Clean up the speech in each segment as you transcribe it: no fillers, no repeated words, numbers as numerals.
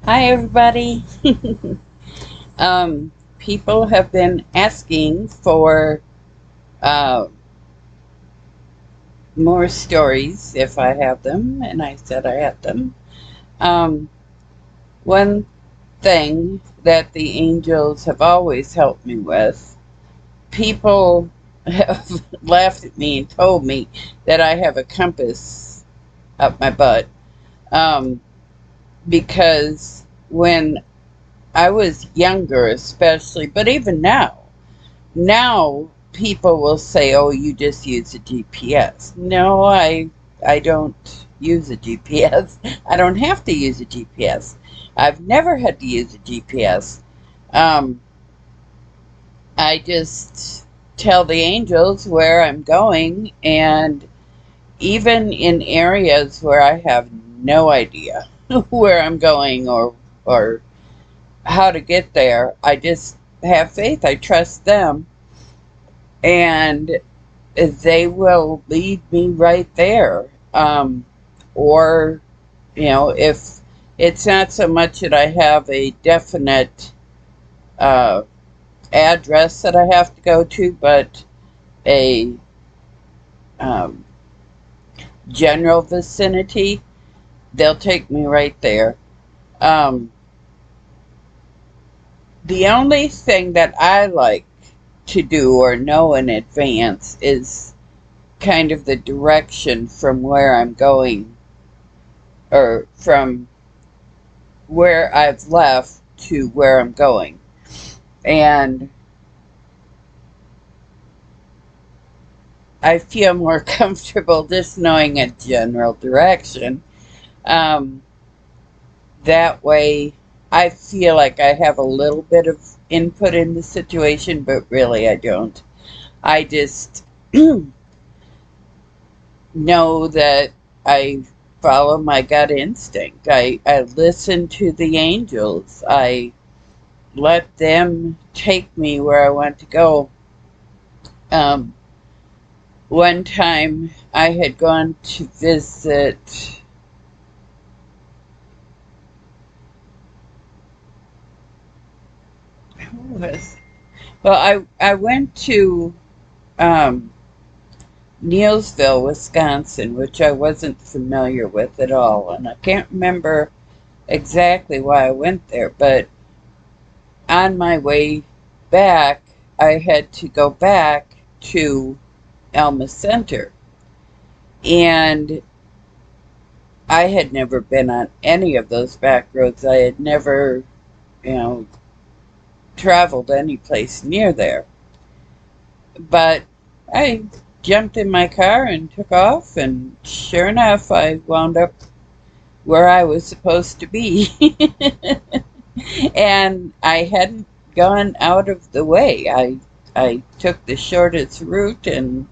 Hi, everybody. People have been asking for uh, more stories if I have them, and I said I had them. Um, One thing that the angels have always helped me with, people have laughed at me and told me that I have a compass up my butt um, because when I was younger, especially, but even now people will say, "Oh, you just use a GPS." No, I don't use a GPS. I don't have to use a GPS. I've never had to use a GPS. Um, I just tell the angels where I'm going, and even in areas where I have no idea where I'm going or how to get there, I just have faith. I trust them, and they will lead me right there. Or, if it's not so much that I have a definite uh, address that I have to go to, but a um, general vicinity, they'll take me right there. Um, the only thing that I like to do or know in advance is kind of the direction from where I'm going or from where I've left to where I'm going. And I feel more comfortable just knowing a general direction. Um, that way, I feel like I have a little bit of input in the situation, but really I don't. I just know that I follow my gut instinct. I listen to the angels. I let them take me where I want to go. Um, One time I had gone to visit, who was, well, I went to um, Neilsville, Wisconsin, which I wasn't familiar with at all. And I can't remember exactly why I went there, but on my way back, I had to go back to Alma Center. And I had never been on any of those back roads. I had never, you know, traveled any place near there. But I jumped in my car and took off, and sure enough, I wound up where I was supposed to be. And I hadn't gone out of the way. I took the shortest route, and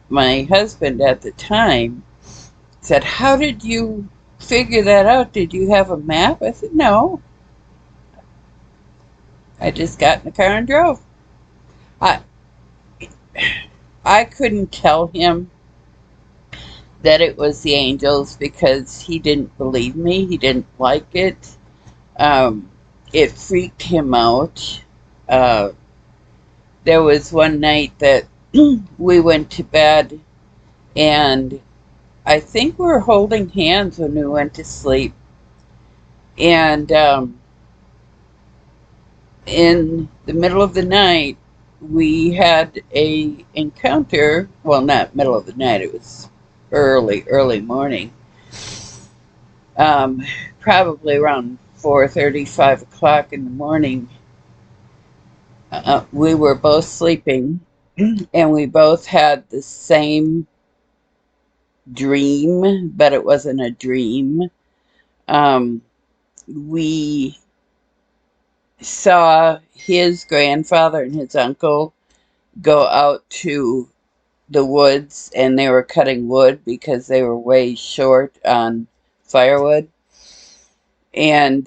my husband at the time said, "How did you figure that out? Did you have a map?" I said, "No, I just got in the car and drove." I I couldn't tell him that it was the angels because he didn't believe me. He didn't like it. Um, it freaked him out. Uh, there was one night that we went to bed, and I think we were holding hands when we went to sleep. And in the middle of the night, we had a encounter. Well, not middle of the night. It was early morning. Um, Probably around 4:30, 5 o'clock in the morning. We were both sleeping, and we both had the same dream, but it wasn't a dream. Um, we saw his grandfather and his uncle go out to the woods, and they were cutting wood because they were way short on firewood. And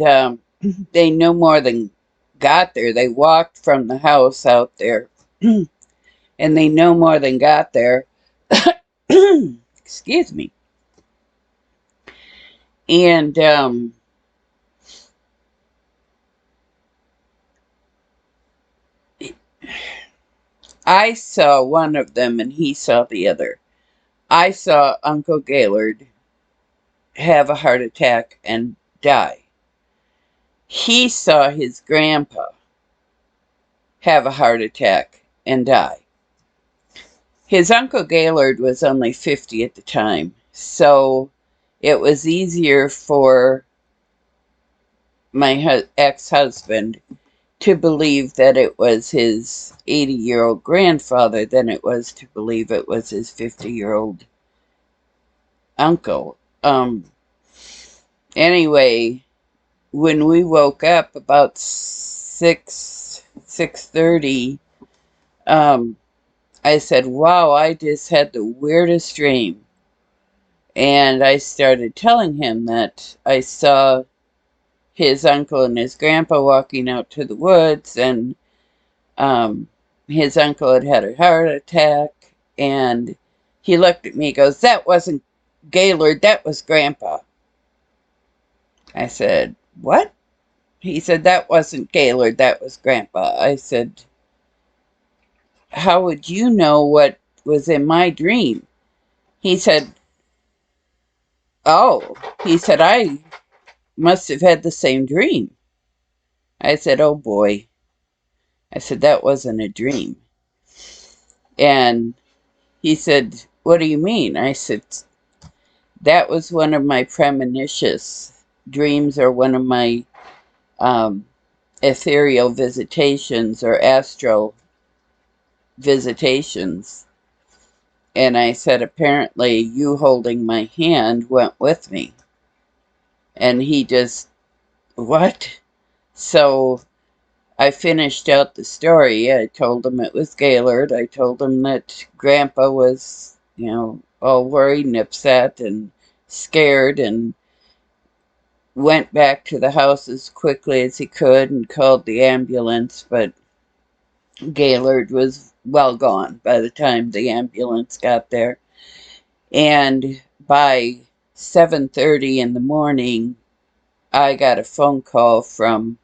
they no more than got there. They walked from the house out there, and they no more than got there. Excuse me. And I saw one of them and he saw the other. I saw Uncle Gaylord have a heart attack and die. He saw his grandpa have a heart attack and die. His Uncle Gaylord was only 50 at the time, so it was easier for my ex-husband to believe that it was his 80-year-old grandfather than it was to believe it was his 50-year-old uncle. Anyway, when we woke up about 6:30, I said, wow, I just had the weirdest dream. And I started telling him that I saw his uncle and his grandpa walking out to the woods, and his uncle had had a heart attack, and he looked at me and goes, that wasn't Gaylord, that was Grandpa. I said, what? He said, that wasn't Gaylord, that was Grandpa. I said, how would you know what was in my dream? He said, oh, he said, I must have had the same dream. I said, oh boy. I said, that wasn't a dream. And he said, what do you mean? I said, that was one of my premonitions dreams, or one of my ethereal visitations or astral visitations. And I said, apparently you holding my hand went with me. And he just, what? So I finished out the story. I told him it was Gaylord. I told him that Grandpa was, all worried and upset and scared, and went back to the house as quickly as he could and called the ambulance, but Gaylord was well gone by the time the ambulance got there. And by 7:30 in the morning, I got a phone call from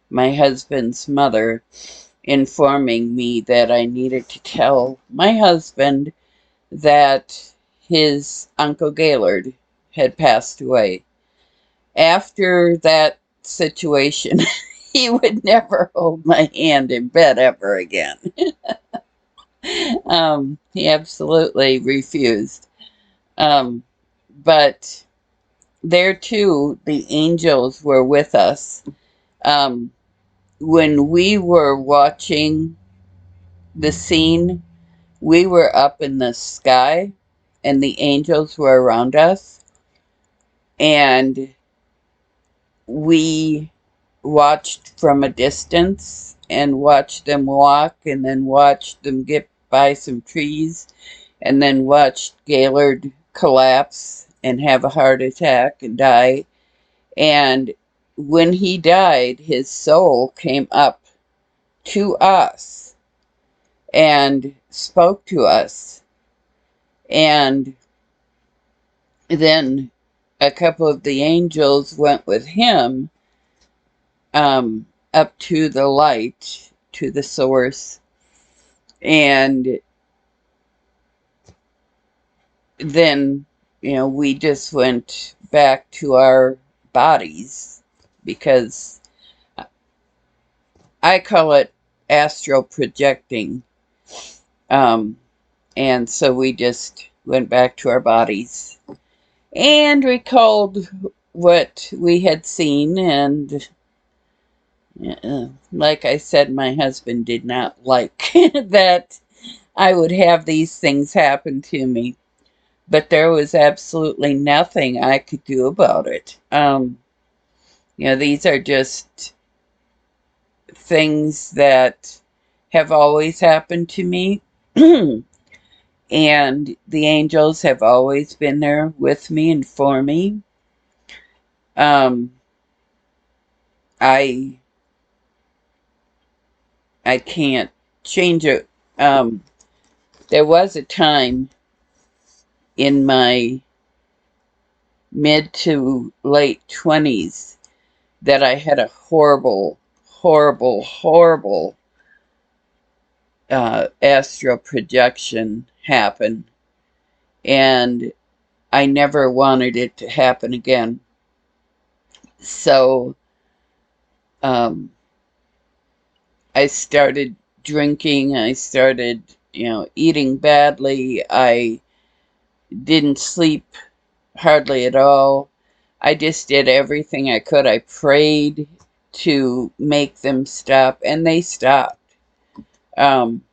my husband's mother informing me that I needed to tell my husband that his Uncle Gaylord had passed away. After that situation, he would never hold my hand in bed ever again. He absolutely refused. But there too, the angels were with us. When we were watching the scene, we were up in the sky and the angels were around us. And we watched from a distance and watched them walk, and then watched them get by some trees, and then watched Gaylord collapse and have a heart attack and die. And when he died, his soul came up to us and spoke to us. And then a couple of the angels went with him up to the light, to the source. And then, we just went back to our bodies, because I call it astral projecting. And so we just went back to our bodies and recalled what we had seen. And like I said, my husband did not like that I would have these things happen to me. But there was absolutely nothing I could do about it. These are just things that have always happened to me. And the angels have always been there with me and for me. Um, I I can't change it. There was a time in my mid to late 20s that I had a horrible, horrible, horrible astral projection happen, and I never wanted it to happen again. So um, I started drinking. I started, eating badly. I didn't sleep hardly at all. I just did everything I could. I prayed to make them stop, and they stopped. Um,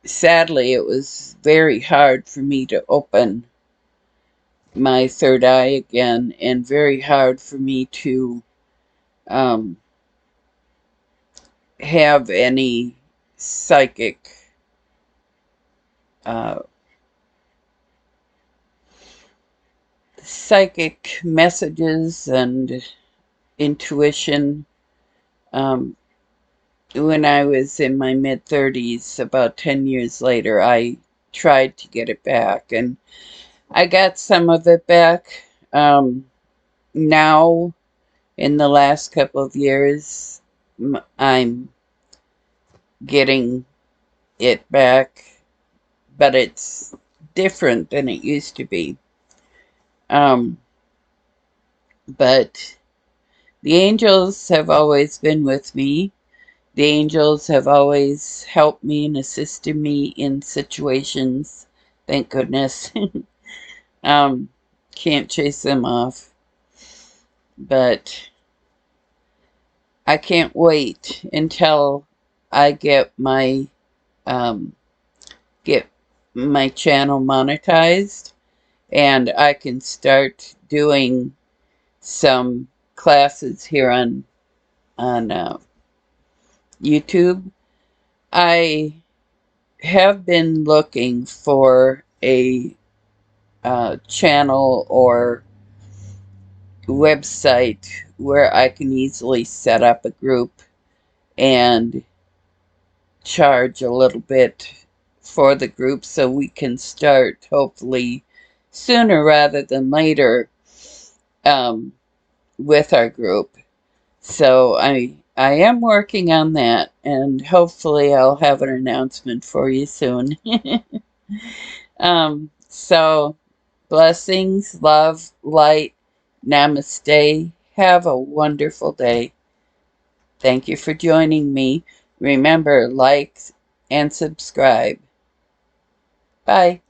Sadly, it was very hard for me to open my third eye again, and very hard for me to um, have any psychic uh, psychic messages and intuition. Um, when I was in my mid 30s, about 10 years later, I tried to get it back, and I got some of it back. Now, in the last couple of years, I'm getting it back, but it's different than it used to be. Um, but the angels have always been with me. The angels have always helped me and assisted me in situations. Thank goodness. um, can't chase them off, but I can't wait until I um, get my channel monetized, and I can start doing some classes here on YouTube. I have been looking for a channel or website where I can easily set up a group and charge a little bit for the group, so we can start hopefully sooner rather than later um, with our group. So I am working on that, and hopefully I'll have an announcement for you soon. So blessings, love, light, namaste. Have a wonderful day. Thank you for joining me. Remember, like and subscribe. Bye.